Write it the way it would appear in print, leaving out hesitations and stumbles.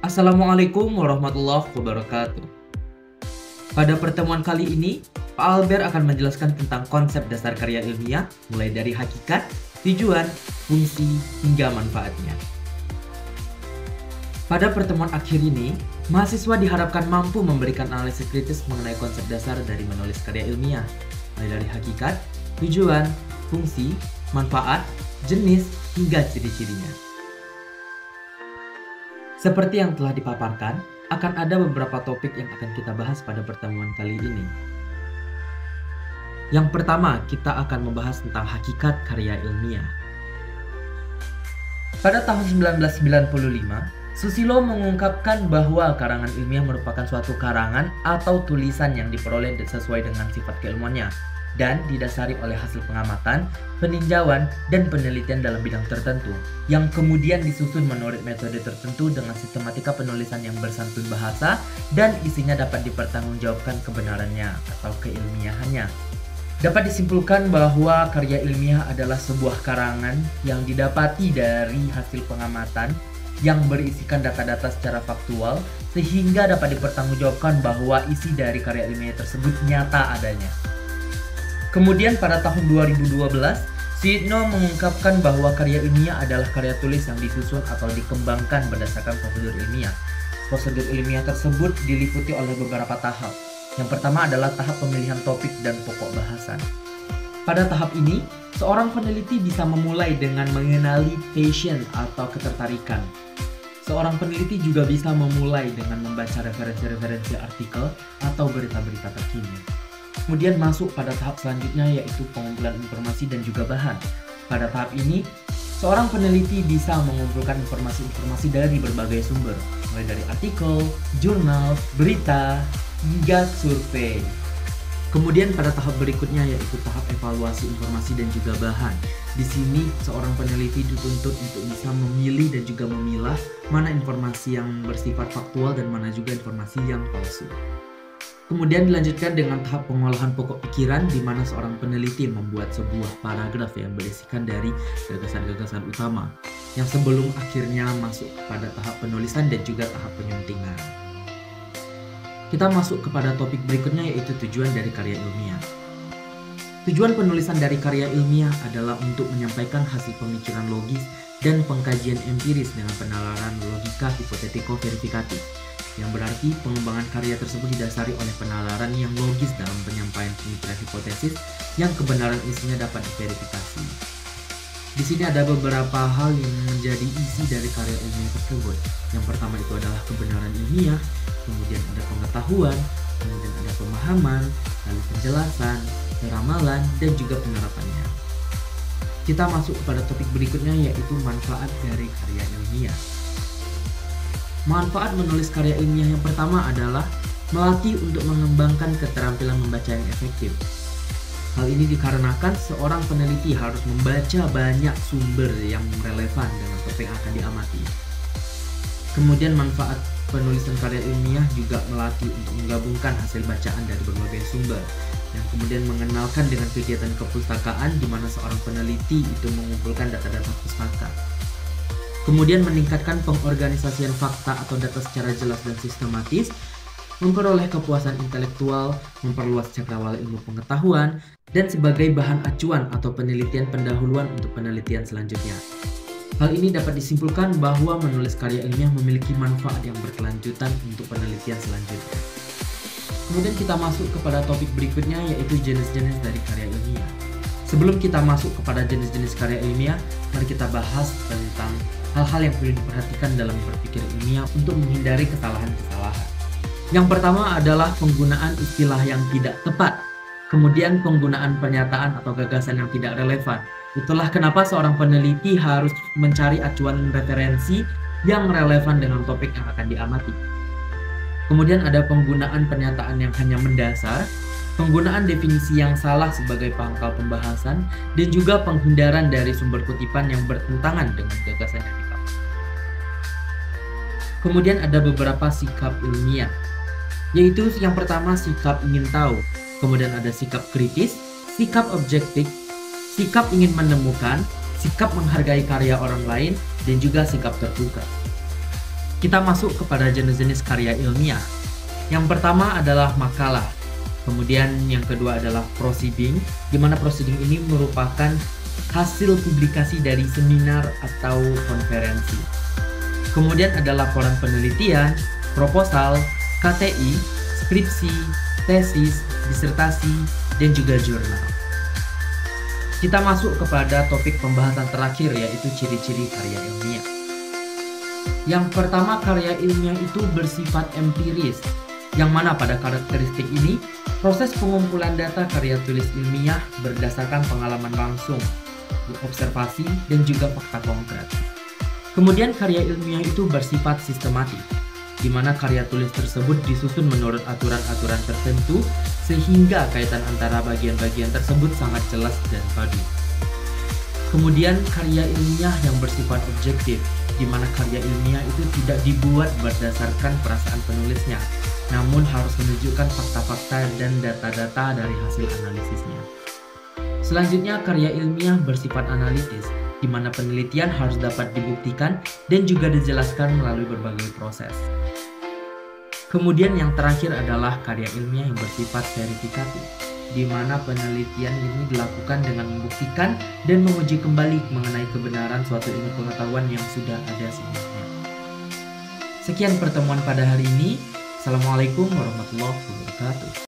Assalamualaikum warahmatullahi wabarakatuh. Pada pertemuan kali ini, Pak Albert akan menjelaskan tentang konsep dasar karya ilmiah, mulai dari hakikat, tujuan, fungsi, hingga manfaatnya. Pada pertemuan akhir ini, mahasiswa diharapkan mampu memberikan analisis kritis mengenai konsep dasar dari menulis karya ilmiah, mulai dari hakikat, tujuan, fungsi, manfaat, jenis, hingga ciri-cirinya. Seperti yang telah dipaparkan, akan ada beberapa topik yang akan kita bahas pada pertemuan kali ini. Yang pertama, kita akan membahas tentang hakikat karya ilmiah. Pada tahun 1995, Susilo mengungkapkan bahwa karangan ilmiah merupakan suatu karangan atau tulisan yang diperoleh sesuai dengan sifat keilmuannya dan didasari oleh hasil pengamatan, peninjauan, dan penelitian dalam bidang tertentu, yang kemudian disusun menurut metode tertentu dengan sistematika penulisan yang bersantun bahasa dan isinya dapat dipertanggungjawabkan kebenarannya atau keilmiahannya. Dapat disimpulkan bahwa karya ilmiah adalah sebuah karangan yang didapati dari hasil pengamatan yang berisikan data-data secara faktual sehingga dapat dipertanggungjawabkan bahwa isi dari karya ilmiah tersebut nyata adanya. Kemudian pada tahun 2012, Suyitno mengungkapkan bahwa karya ilmiah adalah karya tulis yang disusun atau dikembangkan berdasarkan prosedur ilmiah. Prosedur ilmiah tersebut diliputi oleh beberapa tahap. Yang pertama adalah tahap pemilihan topik dan pokok bahasan. Pada tahap ini, seorang peneliti bisa memulai dengan mengenali passion atau ketertarikan. Seorang peneliti juga bisa memulai dengan membaca referensi-referensi artikel atau berita-berita terkini. Kemudian masuk pada tahap selanjutnya, yaitu pengumpulan informasi dan juga bahan. Pada tahap ini, seorang peneliti bisa mengumpulkan informasi-informasi dari berbagai sumber, mulai dari artikel, jurnal, berita, hingga survei. Kemudian pada tahap berikutnya, yaitu tahap evaluasi informasi dan juga bahan. Di sini, seorang peneliti dituntut untuk bisa memilih dan juga memilah mana informasi yang bersifat faktual dan mana juga informasi yang palsu. Kemudian dilanjutkan dengan tahap pengolahan pokok pikiran, di mana seorang peneliti membuat sebuah paragraf yang berisikan dari gagasan-gagasan utama, yang sebelum akhirnya masuk kepada tahap penulisan dan juga tahap penyuntingan. Kita masuk kepada topik berikutnya, yaitu tujuan dari karya ilmiah. Tujuan penulisan dari karya ilmiah adalah untuk menyampaikan hasil pemikiran logis dan pengkajian empiris dengan penalaran logika hipotetiko-verifikatif, yang berarti pengembangan karya tersebut didasari oleh penalaran yang logis dalam penyampaian pemikiran hipotesis yang kebenaran isinya dapat diverifikasi. Di sini ada beberapa hal yang menjadi isi dari karya ilmiah tersebut. Yang pertama itu adalah kebenaran ilmiah, kemudian ada pengetahuan, kemudian ada pemahaman, lalu penjelasan, ramalan, dan juga penerapannya. Kita masuk kepada topik berikutnya, yaitu manfaat dari karya ilmiah. Manfaat menulis karya ilmiah yang pertama adalah melatih untuk mengembangkan keterampilan membaca yang efektif. Hal ini dikarenakan seorang peneliti harus membaca banyak sumber yang relevan dengan topik yang akan diamati. Kemudian manfaat penulisan karya ilmiah juga melatih untuk menggabungkan hasil bacaan dari berbagai sumber, yang kemudian mengenalkan dengan kegiatan kepustakaan di mana seorang peneliti itu mengumpulkan data-data pustaka. Kemudian meningkatkan pengorganisasian fakta atau data secara jelas dan sistematis, memperoleh kepuasan intelektual, memperluas cakrawala ilmu pengetahuan, dan sebagai bahan acuan atau penelitian pendahuluan untuk penelitian selanjutnya. Hal ini dapat disimpulkan bahwa menulis karya ilmiah memiliki manfaat yang berkelanjutan untuk penelitian selanjutnya. Kemudian kita masuk kepada topik berikutnya, yaitu jenis-jenis dari karya ilmiah. Sebelum kita masuk kepada jenis-jenis karya ilmiah, mari kita bahas tentang hal-hal yang perlu diperhatikan dalam berpikir ilmiah untuk menghindari kesalahan-kesalahan. Yang pertama adalah penggunaan istilah yang tidak tepat, kemudian penggunaan pernyataan atau gagasan yang tidak relevan. Itulah kenapa seorang peneliti harus mencari acuan referensi yang relevan dengan topik yang akan diamati. Kemudian ada penggunaan pernyataan yang hanya mendasar, penggunaan definisi yang salah sebagai pangkal pembahasan, dan juga penghindaran dari sumber kutipan yang bertentangan dengan gagasan yang dipakai. Kemudian ada beberapa sikap ilmiah, yaitu yang pertama sikap ingin tahu, kemudian ada sikap kritis, sikap objektif, sikap ingin menemukan, sikap menghargai karya orang lain, dan juga sikap terbuka. Kita masuk kepada jenis-jenis karya ilmiah. Yang pertama adalah makalah. Kemudian yang kedua adalah proceeding, di mana proceeding ini merupakan hasil publikasi dari seminar atau konferensi. Kemudian ada laporan penelitian, proposal, KTI, skripsi, tesis, disertasi, dan juga jurnal. Kita masuk kepada topik pembahasan terakhir, yaitu ciri-ciri karya ilmiah. Yang pertama, karya ilmiah itu bersifat empiris, yang mana pada karakteristik ini, proses pengumpulan data karya tulis ilmiah berdasarkan pengalaman langsung, observasi, dan juga fakta konkret. Kemudian karya ilmiah itu bersifat sistematik, di mana karya tulis tersebut disusun menurut aturan-aturan tertentu, sehingga kaitan antara bagian-bagian tersebut sangat jelas dan padu. Kemudian karya ilmiah yang bersifat objektif, di mana karya ilmiah itu tidak dibuat berdasarkan perasaan penulisnya, namun harus menunjukkan fakta-fakta dan data-data dari hasil analisisnya. Selanjutnya, karya ilmiah bersifat analitis, di mana penelitian harus dapat dibuktikan dan juga dijelaskan melalui berbagai proses. Kemudian yang terakhir adalah karya ilmiah yang bersifat verifikatif, di mana penelitian ini dilakukan dengan membuktikan dan menguji kembali mengenai kebenaran suatu ilmu pengetahuan yang sudah ada sebelumnya. Sekian pertemuan pada hari ini. Assalamualaikum warahmatullahi wabarakatuh.